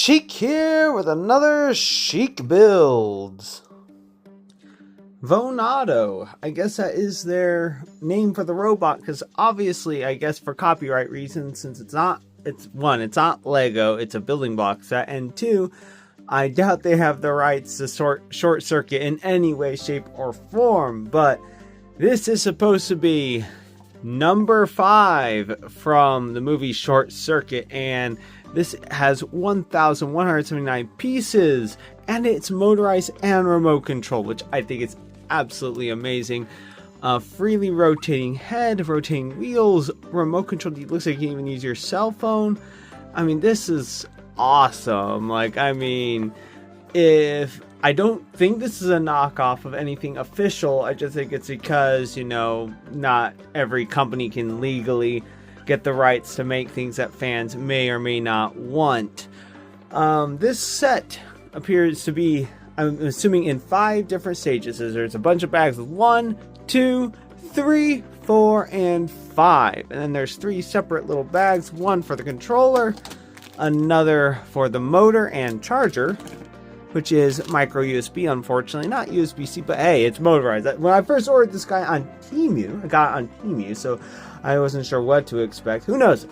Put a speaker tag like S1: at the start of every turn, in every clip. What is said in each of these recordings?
S1: Chic here with another chic builds. Vonado, I guess that is their name for the robot, because obviously, I guess for copyright reasons, since it's not Lego, it's a building block set, and two, I doubt they have the rights to short circuit in any way, shape, or form, but this is supposed to be number 5 from the movie Short Circuit, and this has 1,179 pieces, and it's motorized and remote control, which I think is absolutely amazing. Freely rotating head, rotating wheels, remote control. It looks like you can even use your cell phone. I mean, this is awesome. If I don't think this is a knockoff of anything official, I just think it's because, not every company can legally get the rights to make things that fans may or may not want. This set appears to be, I'm assuming, in 5 different stages. There's a bunch of bags with 1, 2, 3, 4, and 5. And then there's 3 separate little bags, one for the controller, another for the motor and charger, which is micro USB, unfortunately. Not USB-C, but hey, it's motorized. When I first ordered this guy on Temu, I got it on Temu, so I wasn't sure what to expect. Who knows?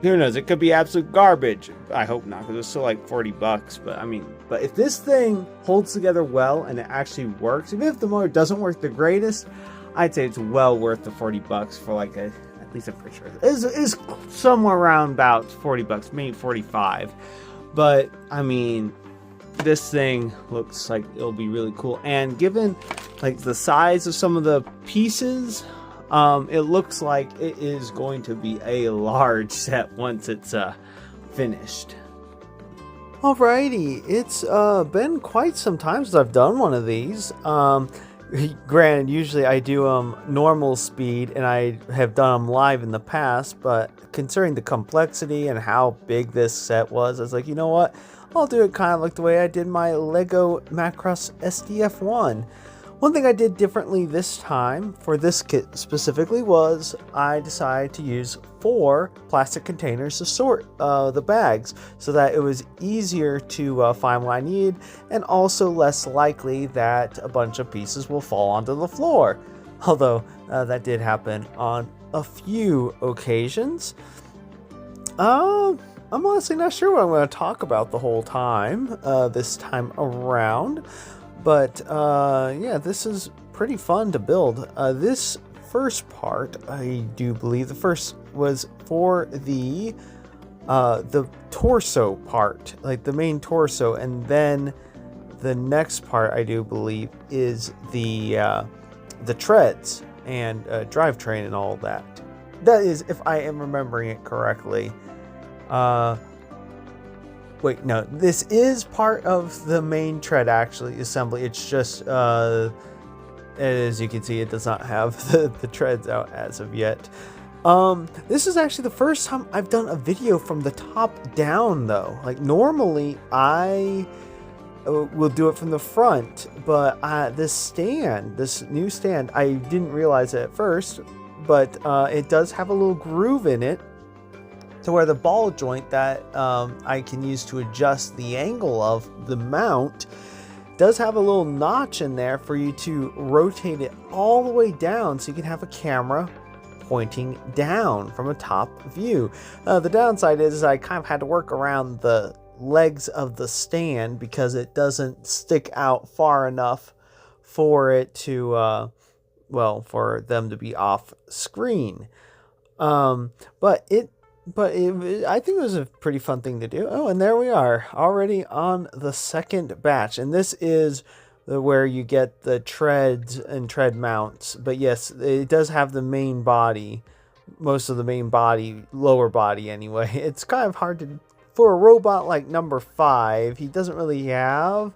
S1: Who knows? It could be absolute garbage. I hope not, because it's still like $40. But if this thing holds together well and it actually works, even if the motor doesn't work the greatest, I'd say it's well worth the $40 for at least I'm pretty sure it's somewhere around about $40, maybe 45. But this thing looks like it'll be really cool, and given the size of some of the pieces, it looks like it is going to be a large set once it's finished. Alrighty, it's been quite some time since I've done one of these. Granted, usually I do them normal speed, and I have done them live in the past, but considering the complexity and how big this set was, I was like, you know what? I'll do it kind of like the way I did my Lego Macross SDF1. One thing I did differently this time for this kit specifically was I decided to use 4 plastic containers to sort the bags, so that it was easier to find what I need, and also less likely that a bunch of pieces will fall onto the floor. Although that did happen on a few occasions. I'm honestly not sure what I'm going to talk about the whole time this time around. But yeah, this is pretty fun to build. This first part, I do believe the first was for the torso part, like the main torso, and then the next part, I do believe, is the treads and drivetrain and all that. That is, if I am remembering it correctly. Wait, no, this is part of the main tread assembly. It's just, as you can see, it does not have the treads out as of yet. This is actually the first time I've done a video from the top down, though. Normally I will do it from the front, but this new stand, I didn't realize it at first, but it does have a little groove in it, to where the ball joint that I can use to adjust the angle of the mount does have a little notch in there for you to rotate it all the way down, so you can have a camera pointing down from a top view. The downside is I kind of had to work around the legs of the stand because it doesn't stick out far enough for it to for them to be off screen. I think it was a pretty fun thing to do. Oh, and there we are, already on the second batch. And this is where you get the treads and tread mounts. But yes, it does have the main body, most of the main body, lower body anyway. It's kind of hard to, for a robot like number 5, he doesn't really have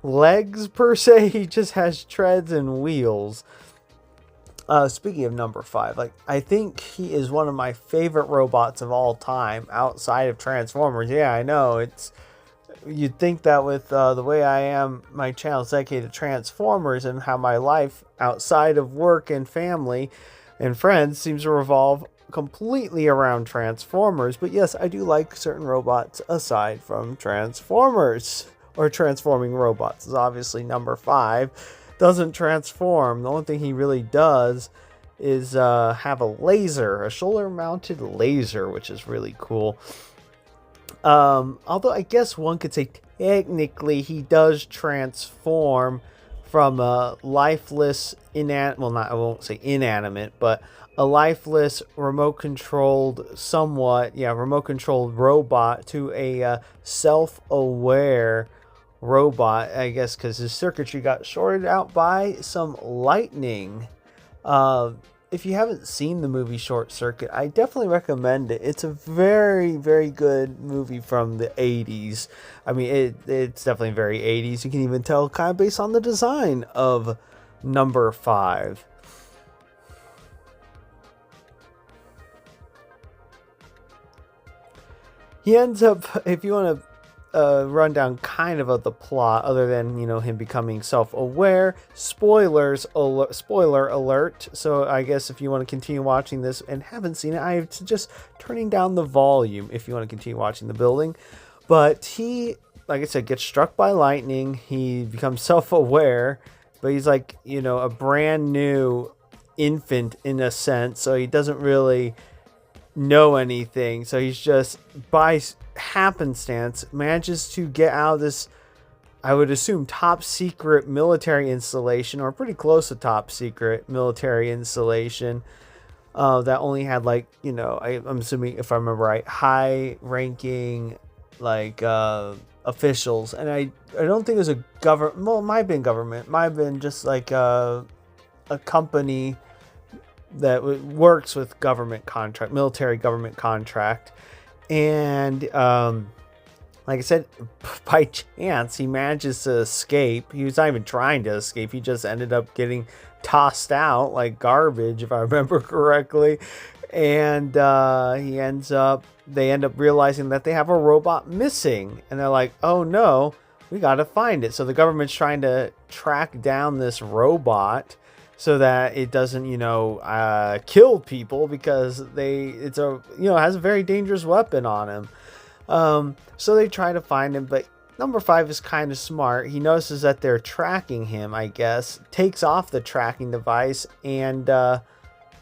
S1: legs per se. He just has treads and wheels. Speaking of number 5, I think he is one of my favorite robots of all time outside of Transformers. Yeah, I know, you'd think that with the way I am, my channel's dedicated to Transformers, and how my life outside of work and family and friends seems to revolve completely around Transformers, but yes, I do like certain robots aside from Transformers, or transforming robots. Is obviously number 5. Doesn't transform. The only thing he really does is have a laser, a shoulder-mounted laser, which is really cool. Although I guess one could say technically he does transform from a lifeless, I won't say inanimate, but a lifeless, remote-controlled robot to a self-aware robot, I guess, because his circuitry got shorted out by some lightning. If you haven't seen the movie Short Circuit, I definitely recommend it. It's a very, very good movie from the 80s. I mean, it's definitely very 80s. You can even tell kind of based on the design of number 5. He ends up, if you want to rundown kind of the plot, other than him becoming self-aware. Spoiler alert. So I guess if you want to continue watching this and haven't seen it, I suggest turning down the volume if you want to continue watching the building. But he, like I said, gets struck by lightning. He becomes self-aware, but he's like a brand new infant in a sense, so he doesn't really know anything. So he's just by happenstance manages to get out of this, I would assume, top secret military installation, or pretty close to top secret military installation, that only had I'm assuming, if I remember right, high ranking officials. And I don't think it was a government. Well, it might have been government, might have been just a company that works with military government contract. And like I said, by chance, he manages to escape. He was not even trying to escape. He just ended up getting tossed out like garbage, if I remember correctly. And they end up realizing that they have a robot missing. And they're like, oh no, we got to find it. So the government's trying to track down this robot so that it doesn't, kill people, because it has a very dangerous weapon on him. So they try to find him, but number 5 is kind of smart. He notices that they're tracking him, I guess, takes off the tracking device and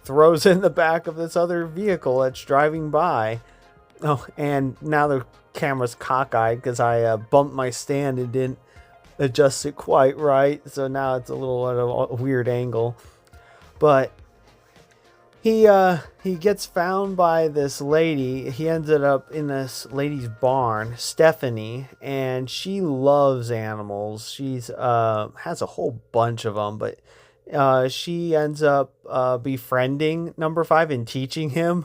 S1: throws in the back of this other vehicle that's driving by. Oh, and now the camera's cockeyed because I bumped my stand and didn't adjust it quite right, so now it's a little at a weird angle. But he gets found by this lady. He ended up in this lady's barn, Stephanie, and she loves animals. She's has a whole bunch of them, but she ends up befriending number 5 and teaching him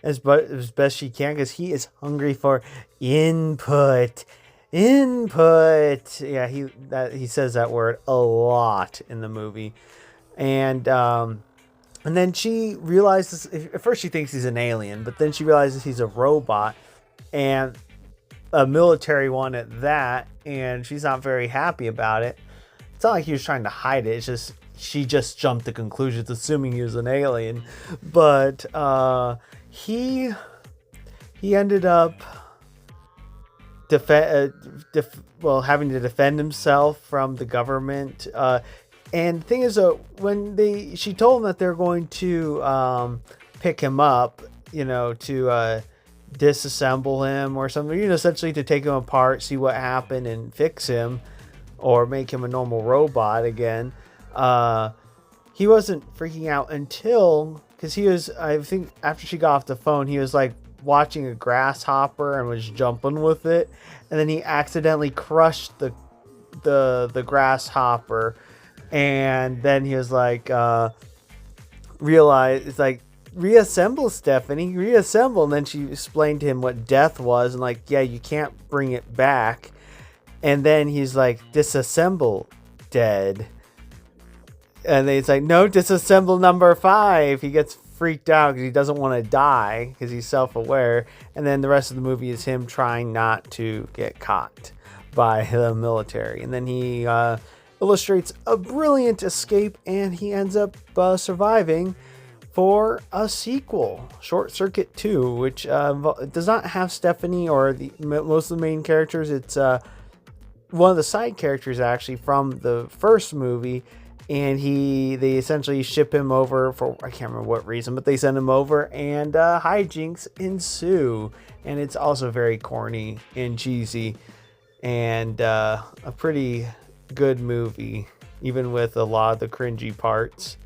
S1: as best she can, because he is hungry for input. Yeah, he says that word a lot in the movie. And then she realizes, at first she thinks he's an alien, but then she realizes he's a robot, and a military one at that, and she's not very happy about it. It's not like he was trying to hide it, it's just she just jumped to conclusions assuming he was an alien. But he ended up having to defend himself from the government. And the thing is, when she told him that they're going to pick him up, to disassemble him or something, essentially to take him apart, see what happened, and fix him, or make him a normal robot again. He wasn't freaking out until, because he was, I think, after she got off the phone, he was like watching a grasshopper and was jumping with it, and then he accidentally crushed the grasshopper. And then he was like, reassemble, Stephanie, reassemble. And then she explained to him what death was, and yeah, you can't bring it back. And then he's like, disassemble, dead. And then he's like, no, disassemble number 5. He gets freaked out because he doesn't want to die because he's self-aware. And then the rest of the movie is him trying not to get caught by the military. And then he illustrates a brilliant escape, and he ends up surviving for a sequel, Short Circuit 2, which does not have Stephanie or most of the main characters. It's one of the side characters actually from the first movie, and they essentially ship him over for, I can't remember what reason, but they send him over, and hijinks ensue, and it's also very corny and cheesy, and a pretty good movie, even with a lot of the cringy parts.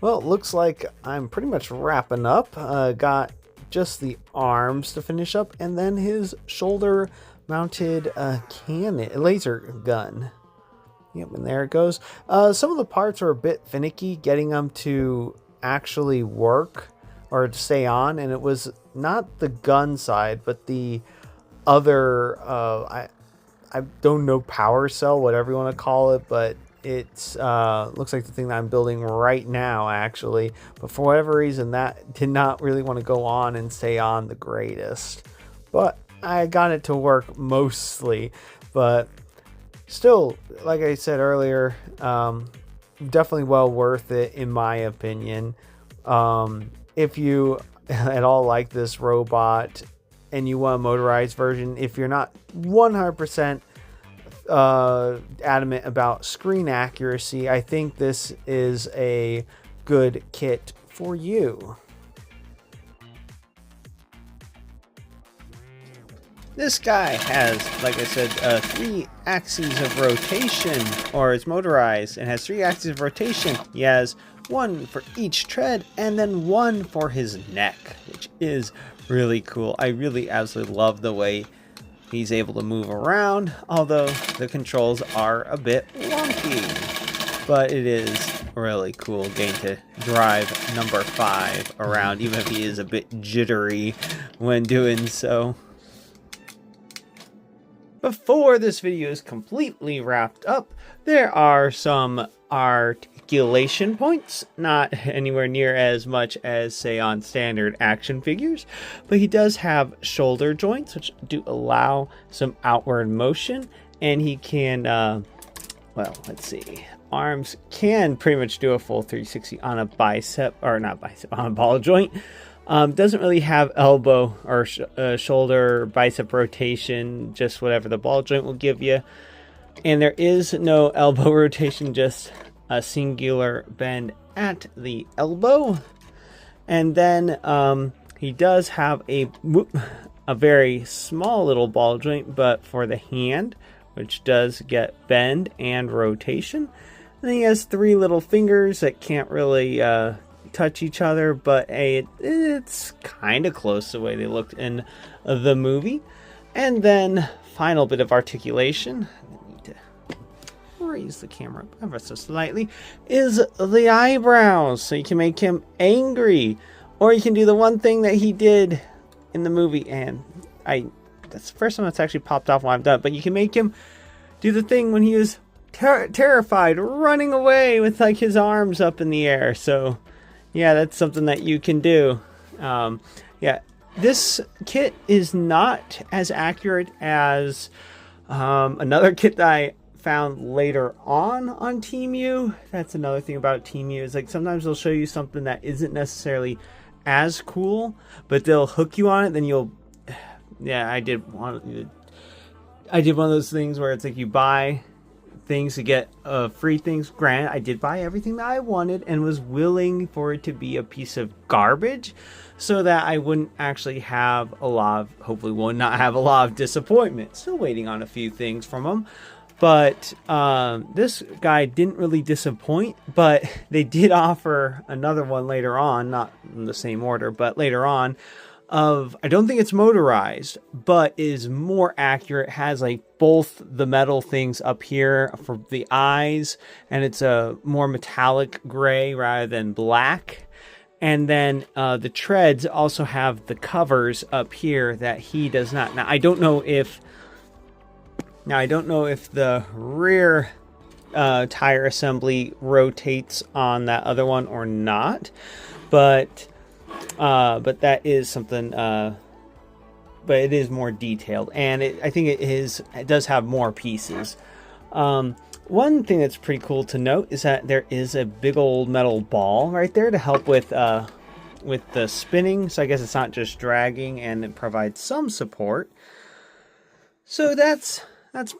S1: Well, it looks like I'm pretty much wrapping up. Got just the arms to finish up, and then his shoulder-mounted laser gun. Yep, and there it goes. Some of the parts are a bit finicky getting them to actually work or to stay on, and it was not the gun side, but the other, I don't know, power cell, whatever you want to call it, but it's looks like the thing that I'm building right now, actually. But for whatever reason, that did not really want to go on and stay on the greatest. But I got it to work mostly. But still, like I said earlier, definitely well worth it in my opinion. If you at all like this robot and you want a motorized version, if you're not 100% adamant about screen accuracy, I think this is a good kit for you. This guy has, like I said, 3 axes of rotation, or is motorized and has 3 axes of rotation. He has 1 for each tread and then 1 for his neck, which is really cool. I really absolutely love the way he's able to move around, although the controls are a bit wonky. But it is really cool getting to drive number 5 around, even if he is a bit jittery when doing so. Before this video is completely wrapped up, there are some articulation points, not anywhere near as much as, say, on standard action figures, but he does have shoulder joints, which do allow some outward motion, and he can, well, let's see, arms can pretty much do a full 360 on a bicep, or not bicep, on a ball joint. Doesn't really have elbow or shoulder bicep rotation, just whatever the ball joint will give you. And there is no elbow rotation, just a singular bend at the elbow. And then he does have a very small little ball joint, but for the hand, which does get bend and rotation. And he has 3 little fingers that can't really touch each other, but it's kind of close to the way they looked in the movie. And then final bit of articulation, I need to raise the camera up ever so slightly, is the eyebrows. So you can make him angry, or you can do the one thing that he did in the movie, and that's the first time that's actually popped off while I've done it, but you can make him do the thing when he was terrified, running away with like his arms up in the air. So yeah, that's something that you can do. Yeah, this kit is not as accurate as another kit that I found later on Temu. That's another thing about Temu, is like sometimes they'll show you something that isn't necessarily as cool, but they'll hook you on it. Then you'll, yeah, I did one of those things where it's like you buy things to get free things. Granted, I did buy everything that I wanted and was willing for it to be a piece of garbage so that I wouldn't actually have hopefully will not have a lot of disappointment. Still waiting on a few things from them. But this guy didn't really disappoint, but they did offer another one later on, not in the same order, but later on, I don't think it's motorized, but is more accurate, has like both the metal things up here for the eyes, and it's a more metallic gray rather than black. And then the treads also have the covers up here that he does not. Now I don't know if the rear tire assembly rotates on that other one or not, but that is something, but it is more detailed, and I think it does have more pieces. One thing that's pretty cool to note is that there is a big old metal ball right there to help with the spinning. So I guess it's not just dragging, and it provides some support. So that's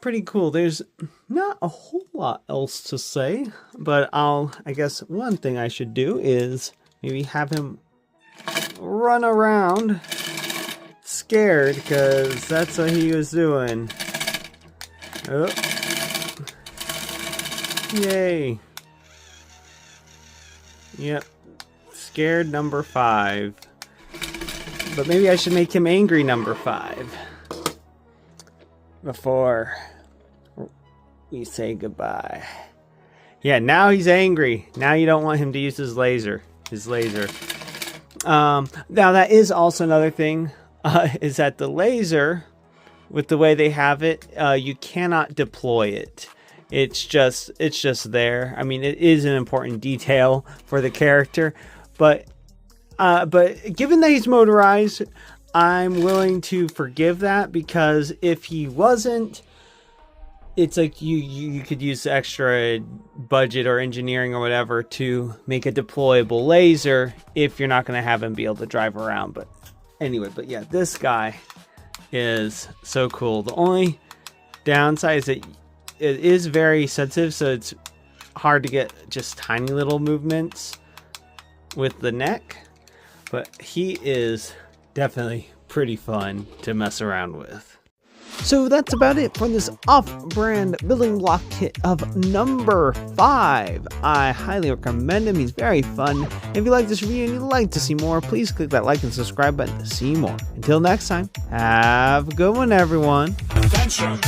S1: pretty cool. There's not a whole lot else to say, but I guess one thing I should do is maybe have him run around scared, because that's what he was doing. Oh. Yay. Yep. Scared number 5. But maybe I should make him angry number 5 before we say goodbye. Yeah, now he's angry. Now you don't want him to use his laser. Now that is also another thing, is that the laser, with the way they have it, you cannot deploy it. It's just there. I mean, it is an important detail for the character, but given that he's motorized, I'm willing to forgive that, because if he wasn't, it's like you could use extra budget or engineering or whatever to make a deployable laser if you're not going to have him be able to drive around. But anyway, yeah, this guy is so cool. The only downside is that it is very sensitive, so it's hard to get just tiny little movements with the neck, but he is definitely pretty fun to mess around with. So that's about it for this off-brand building block kit of number 5. I highly recommend him. He's very fun. If you like this review and you'd like to see more, please click that like and subscribe button to see more. Until next time, have a good one, everyone. Attention.